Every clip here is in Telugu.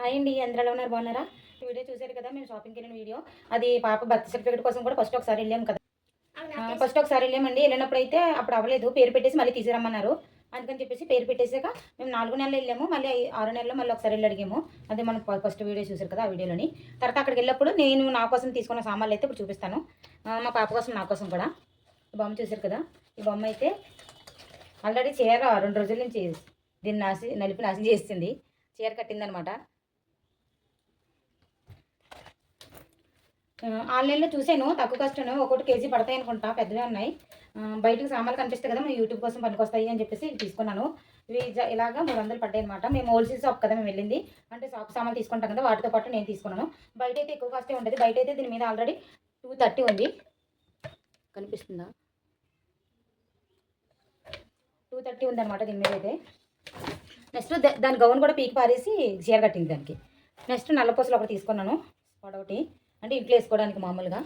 హాయ్ అండి. అందరూ ఎలా ఉన్నారు? బాగున్నారా? ఈ వీడియో చూసారు కదా, మేము షాపింగ్‌కి వెళ్ళిన వీడియో. అది పాప బర్త్ సర్టిఫికేట్ కోసం కూడా ఫస్ట్ ఒకసారి వెళ్ళాము కదా. ఫస్ట్ ఒకసారి వెళ్ళామండి. వెళ్ళినప్పుడైతే అప్పుడు అవ్వలేదు. పేరు పెట్టేసి మళ్ళీ తీసుకురమ్మన్నారు. అందుకని చెప్పేసి పేరు పెట్టేసాక మేము 4 నెలలు వెళ్ళాము. మళ్ళీ 6 నెలల్లో మళ్ళీ ఒకసారి వెళ్ళి అడిగాము. అదే మనం ఫస్ట్ వీడియో చూసారు కదా, ఆ వీడియోలోని. తర్వాత అక్కడికి వెళ్ళినప్పుడు నేను నా కోసం తీసుకున్న సామాన్లు అయితే ఇప్పుడు చూపిస్తాను. మా పాప కోసం, నా కోసం కూడా. ఈ బొమ్మ చూసారు కదా, ఈ బొమ్మ అయితే ఆల్రెడీ చీర 2 రోజుల నుంచి దీన్ని నలిపి నాశనం చేసింది. చీర కట్టిందనమాట. ఆన్‌లైన్‌లో చూసాను. తక్కువ కాస్ట్‌లోనే ఒక్కోటి కేజీ పడతాయి అనుకుంటా. పెద్దవే ఉన్నాయి. బయటకి సామాన్లు కనిపిస్తాయి కదా, మన యూట్యూబ్ కోసం పనికొస్తాయి అని చెప్పేసి ఇవి తీసుకున్నాను. ఇవి ఇలాగా 300 పడ్డాయన్నమాట. మేము హోల్‌సేల్ షాప్ కదా మేము వెళ్ళింది. అంటే షాప్ సామాన్లు తీసుకుంటాం కదా, వాటితో పాటు నేను తీసుకున్నాను. బయటైతే ఎక్కువ కాస్టే ఉంటది. బయటైతే దీని మీద ఆల్రెడీ 230 ఉంది. కనిపిస్తుందా? 230 ఉందన్నమాట దీని మీద అయితే. నెక్స్ట్ దాని గౌన్ కూడా పీకి పారేసి చీర కట్టింది దానికి. నెక్స్ట్ నల్ల పూసలు ఒకటి తీసుకున్నాను, పొడవుటి. అంటే ఇంట్లో వేసుకోవడానికి మామూలుగా.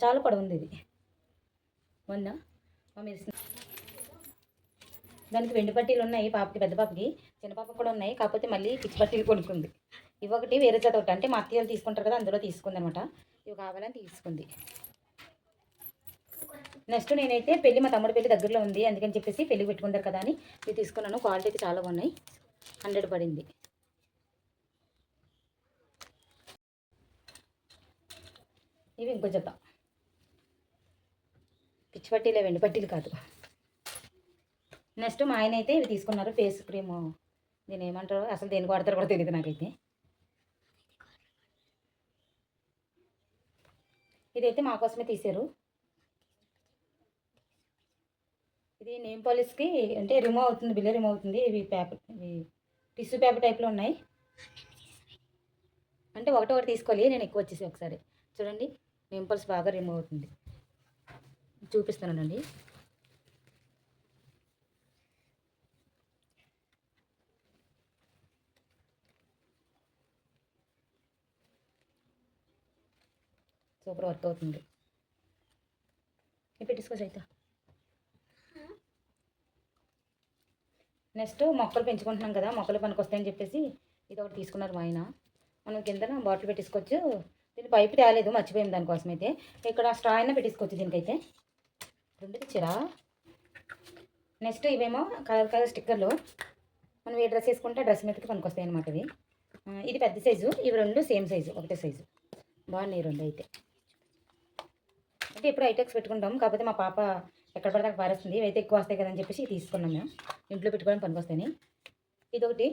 చాలా పొడవుంది ఇది. మొన్న దానికి వెండి పట్టీలు ఉన్నాయి పాపకి, పెద్ద పాపకి. చిన్న పాపకి కూడా ఉన్నాయి. కాకపోతే మళ్ళీ పిచ్చి పట్టీలు కొనుక్కుంది. ఇవి ఒకటి వేరే జత ఒకటి, అంటే మా అత్తయ్యలు తీసుకుంటారు కదా, అందులో తీసుకుంది అనమాట. ఇవి కావాలని తీసుకుంది. నెక్స్ట్ నేనైతే మా తమ్ముడి పెళ్లి దగ్గరలో ఉంది, అందుకని చెప్పేసి పెళ్లికి పెట్టుకుంటారు కదా అని ఇవి తీసుకున్నాను. క్వాలిటీ అయితే చాలా బాగున్నాయి. 100 పడింది. ఇవి ఇంకో జత. పిచ్చి పట్టీలే, వెండి పట్టీలు కాదు. నెక్స్ట్ మా ఆయన అయితే ఇవి తీసుకున్నారు, ఫేస్ క్రీము. దీని ఏమంటారు, అసలు దేనికి వాడతారో కూడా తెలియదు నాకైతే. ఇదైతే మా కోసమే తీశారు. ఇది నేమ్ పాలిష్కి అంటే రిమూవ్ అవుతుంది, బిల్ల రిమూవ్ అవుతుంది. ఇవి పేపర్, ఇవి టిష్యూ పేపర్ టైప్లో ఉన్నాయి. అంటే ఒకటి తీసుకోవాలి, నేను ఎక్కువ వచ్చేసి ఒకసారి చూడండి. నేమ్ పాలిష్ బాగా రిమూవ్ అవుతుంది. చూపిస్తానండి. సూపర్ వర్క్ అవుతుంది. పెట్టించుకోవచ్చు అయితే. నెక్స్ట్ మొక్కలు పెంచుకుంటున్నాం కదా, మొక్కలు పనికొస్తాయని చెప్పేసి ఇది ఒకటి తీసుకున్నారు మా ఆయన. మనం కిందన బాటిల్ పెట్టించుకోవచ్చు. దీని పైపు తేలేదు, మర్చిపోయింది. దానికోసం అయితే ఇక్కడ స్ట్రా అయినా పెట్టించుకోవచ్చు దీనికైతే. 2 ఇచ్చారా. నెక్స్ట్ ఇవేమో కలర్ స్టిక్కర్లు. మనం ఏ డ్రెస్ వేసుకుంటే డ్రెస్ మీదకి పనికొస్తాయి అనమాట ఇవి. ఇది పెద్ద సైజు, ఇవి 2 సేమ్ సైజు, ఒకటే సైజు. బాగున్నాయి 2 అయితే. అంటే ఇప్పుడు ఐటెక్స్ పెట్టుకుంటాం, కాకపోతే మా పాప ఎక్కడ పడితే అక్కడ పారేస్తుంది. ఇవైతే ఎక్కువ వస్తాయి కదని చెప్పేసి తీసుకున్నాం మేము. ఇంట్లో పెట్టుకోవడానికి పనికొస్తాయని. ఇదొకటి,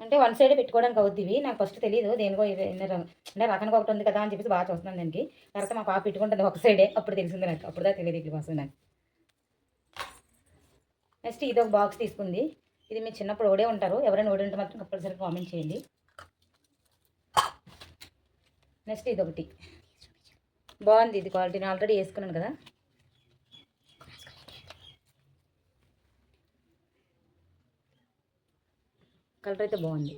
అంటే 1 సైడే పెట్టుకోవడానికి అవుద్ది. ఇవి నాకు ఫస్ట్ తెలియదు దేనికో, అంటే రకానికి ఒకటి ఉంది కదా అని చెప్పేసి బాగా చూస్తున్నాను దానికి. తర్వాత మా పాప పెట్టుకుంటుంది ఒక సైడే, అప్పుడు తెలిసింది నాకు. అప్పుడుదా తెలియదు ఇట్లా కోసం నాకు. నెక్స్ట్ ఇది ఒక బాక్స్ తీసుకుంది. ఇది మీరు చిన్నప్పుడు ఓడే ఉంటారు, ఎవరైనా ఓడి ఉంటే మాత్రం కంపల్సరీ కామెంట్ చేయండి. నెక్స్ట్ ఇదొకటి బాగుంది, ఇది క్వాలిటీ నేను ఆల్రెడీ వేసుకున్నాను కదా. కలర్ అయితే బాగుంది.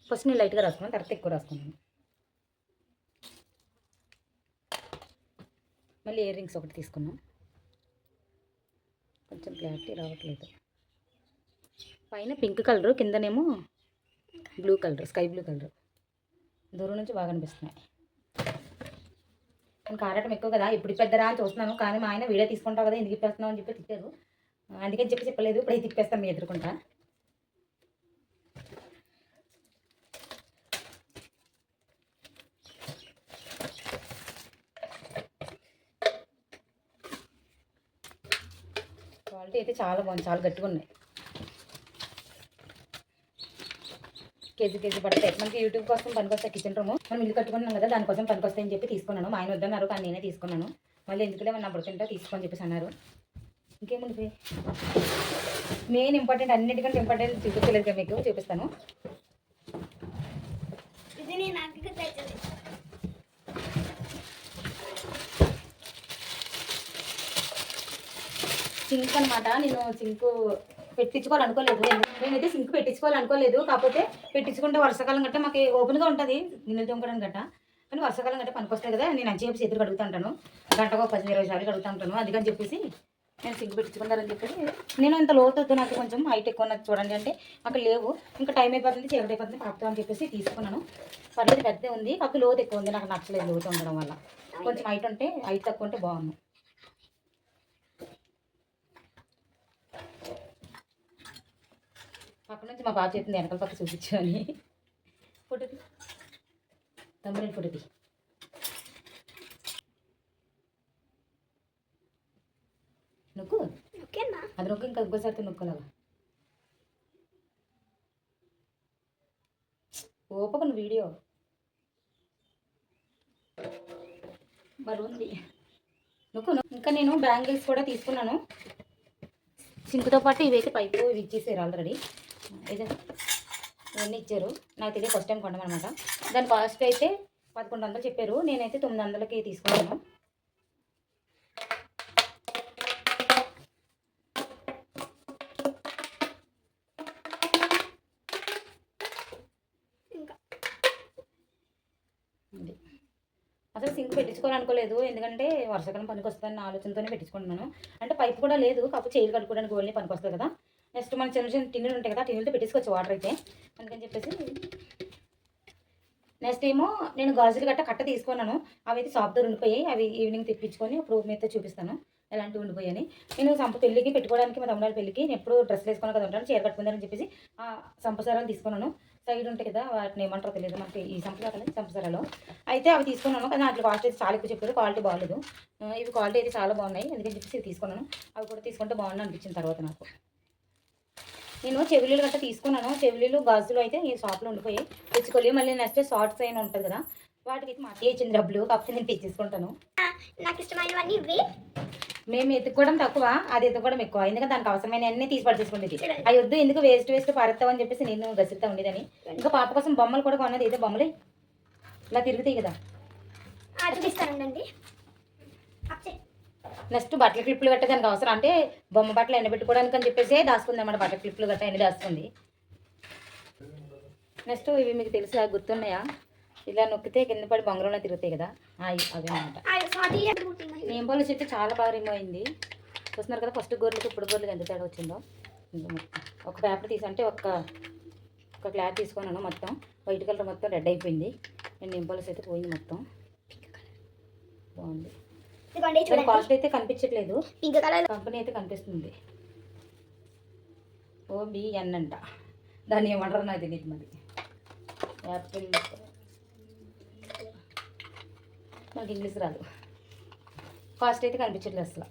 ఫస్ట్ నేను లైట్గా రాసుకున్నాను, తర్వాత ఎక్కువ రాసుకున్నాను. మళ్ళీ ఇయర్ రింగ్స్ ఒకటి తీసుకున్నాం. కొంచెం క్లారిటీ రావట్లేదు. పైన పింక్ కలరు, కిందనేమో blue colour, sky blue colour. దూరం నుంచి బాగా అనిపిస్తున్నాయి. నేను కారటం ఎక్కువ కదా, ఇప్పుడు పెద్దరా అని చూస్తున్నాను. కానీ మా ఆయన వీడియో తీసుకుంటావు కదా, ఎందుకు ఇప్పేస్తున్నావు అని చెప్పి తిట్టారు. అందుకని చెప్పి చెప్పలేదు. ఇప్పుడే తిప్పేస్తాను మీ ఎదుర్కొంటా. క్వాలిటీ అయితే చాలా బాగుంది, చాలా గట్టిగా ఉన్నాయి. కేజీ పడతాయి మనకి. యూట్యూబ్ కోసం పనికొస్తాయి, కిచెన్ రూమ్ మనం ఇల్లు కట్టుకున్నాం కదా, దానికోసం పనికొస్తాయని చెప్పి తీసుకున్నాను. మా ఆయన వద్దన్నారు కానీ నేనే తీసుకున్నాను. మళ్ళీ ఎందుకులే మన అప్పుడు తింటా తీసుకొని చెప్పేసి అన్నారు. ఇంకేముంది, మెయిన్ ఇంపార్టెంట్, అన్నిటికంటే ఇంపార్టెంట్ చూపించలేదు కదా మీకు, చూపిస్తాను. సింక్ అనమాట. నేను సింకు పెట్టించుకోవాలనుకోలేదు. నేనైతే సింక్ పెట్టించుకోవాలనుకోలేదు. కాకపోతే పెట్టించుకుంటే వర్షాకాలం గట్ట మాకు ఓపెన్గా ఉంటుంది గిన్నెలు తోముకోవడానికి గట్ట. కానీ వర్షాకాలం అంటే పనికొస్తాయి కదా, నేను అంచేపు చేతులు కడుగుతూ ఉంటాను, గంటకు 10-20 సార్లు కడుగుతూ ఉంటాను. అందుకని చెప్పేసి నేను సింక్ పెట్టించుకున్నారని చెప్పేసి నేను ఇంత లోతు నాకు కొంచెం హైట్ ఎక్కువ నాకు చూడండి అంటే అక్కడ లేవు, ఇంకా టైం అయిపోతుంది, చీకటి అయిపోతుంది, పాపుతా అని చెప్పేసి తీసుకున్నాను. పర్లేదు పెద్ద ఉంది, కాకపోతే లోతు ఎక్కువ ఉంది, నాకు నచ్చలేదు లోతు ఉండడం వల్ల. కొంచెం హైట్ తక్కువ ఉంటే బాగుంది. పక్క నుంచి మా బాగా చెప్తుంది వెనకాల పక్క చూపించు అని. ఫోటో తమ్ముడు ఫోటో నొక్కు, అది నొక్కు, ఇంకా ఇంకోసారి నొక్కలాగా ఓపకున్న వీడియో బరువుంది నొక్కు. ఇంకా నేను బ్యాంగిల్స్ కూడా తీసుకున్నాను, సింక్తో పాటు ఇవైతే పైపు ఇవి ఇచ్చేసారు ఆల్రెడీ. ఇవన్నీ ఇచ్చారు, నాకు తెలియదు ఫస్ట్ టైం కొనమనమాట. దాని కాస్ట్ అయితే 1100 చెప్పారు, నేనైతే 900కి తీసుకున్నాను. అసలు సింక్ పెట్టించుకోవాలనుకోలేదు, ఎందుకంటే వర్షాకాలం పనికి వస్తుందని ఆలోచనతోనే పెట్టించుకుంటున్నాను. అంటే పైపు కూడా లేదు, కాకపోతే చేయిలు కడుక్కోవడానికి ఓన్లీ పనికి వస్తుంది కదా. నెక్స్ట్ మన చిన్న చిన్న టిన్నులు ఉంటాయి కదా, టిన్నులతో పెట్టించుకోవచ్చు వాటర్ అయితే, అందుకని చెప్పేసి. నెక్స్ట్ ఏమో నేను గాజులు కట్ట తీసుకున్నాను, అవి అయితే షాప్ దగ్గర ఉండిపోయాయి, అవి ఈవినింగ్ తెప్పించుకొని ఇప్పుడు మీతో చూపిస్తాను ఎలాంటివి ఉండిపోయాయని. నేను సంప పెళ్ళికి పెట్టుకోవడానికి, మా తమ్ముడు పెళ్ళికి నేను ఎప్పుడు డ్రెస్ వేసుకుని కదా ఉంటాను, చీర కట్టుకుందారని చెప్పేసి ఆ సంపసరాలు తీసుకున్నాను. సైడ్ ఉంటాయి కదా, వాటిని ఏమంటారో తెలియదు మనకి, ఈ సంపసరాలు అయితే అవి తీసుకున్నాను. కానీ వాటి కాస్ట్ అయితే చాలా ఎక్కువ చెప్పారు, క్వాలిటీ బాగాలేదు. ఇవి క్వాలిటీ అయితే చాలా బాగున్నాయి, అందుకని చెప్పేసి ఇవి తీసుకున్నాను. అవి కూడా తీసుకుంటే బాగుంది అనిపించిన తర్వాత నాకు. నేను చెవిలీలు గట్రా తీసుకున్నాను, చెవిలీలు గాజులు అయితే ఈ షాప్లో ఉండిపోయి తెచ్చుకోలేదు. మళ్ళీ నెక్స్ట్ షార్ట్స్ అయినా ఉంటుంది కదా, వాటికి అయితే మా అత్తయ్య ఇచ్చిన డబ్బులు, కాకపోతే నేను తెచ్చేసుకుంటాను. నాకు ఇష్టమైనవన్నీ ఇవి. మేము ఎత్తుకోవడం తక్కువ, అది ఎత్తుకోవడం ఎక్కువ, ఎందుకంటే దానికి అవసరమైన అన్నీ తీసి పడిచేసుకుంటుంది. అవి వద్దు ఎందుకు వేస్ట్ పారేస్తామని చెప్పేసి నేను గసిరుతా ఉండేదని. ఇంకా పాప కోసం బొమ్మలు కూడా కొన్నది, ఏదో బొమ్మలే ఇలా తిరుగుతాయి కదా. నెక్స్ట్ బట్టల క్లిప్పులు గట్ట దానికి అవసరం, అంటే బొమ్మ బట్టలు ఎండబెట్టుకోవడానికి అని చెప్పేసి దాచుకుంది అన్నమాట. బట్టల క్లిప్పులు గట్ట ఎండ దాచుకుంది. నెక్స్ట్ ఇవి మీకు తెలుసా, గుర్తున్నాయా, ఇలా నొక్కితే కింద పడి బొంగరంలో తిరుగుతాయి కదా, అవి అనమాట. నేమ్ పాలిష్ అయితే చాలా బాగా రిమూవ్ అయింది, చూస్తున్నారు కదా. ఫస్ట్ గోర్లకి ఇప్పుడు గోర్లకి ఎంత తేడా వచ్చిందో. ఒక పేపర్ అంటే ఒక క్లాత్ తీసుకున్నాను, మొత్తం వైట్ కలర్ మొత్తం రెడ్ అయిపోయింది. నేను నేమ్ పాలిష్ అయితే పోయింది మొత్తం, బాగుంది. కాస్ట్ అయితే కనిపించట్లేదు, కంపెనీ అయితే కనిపిస్తుంది, OBN అంట, దాన్ని ఏమంటారు నాకు తెలియదు మరి. యాపిల్ నాకు ఇంగ్లీష్ రాదు, కాస్ట్ అయితే కనిపించట్లేదు అసలు.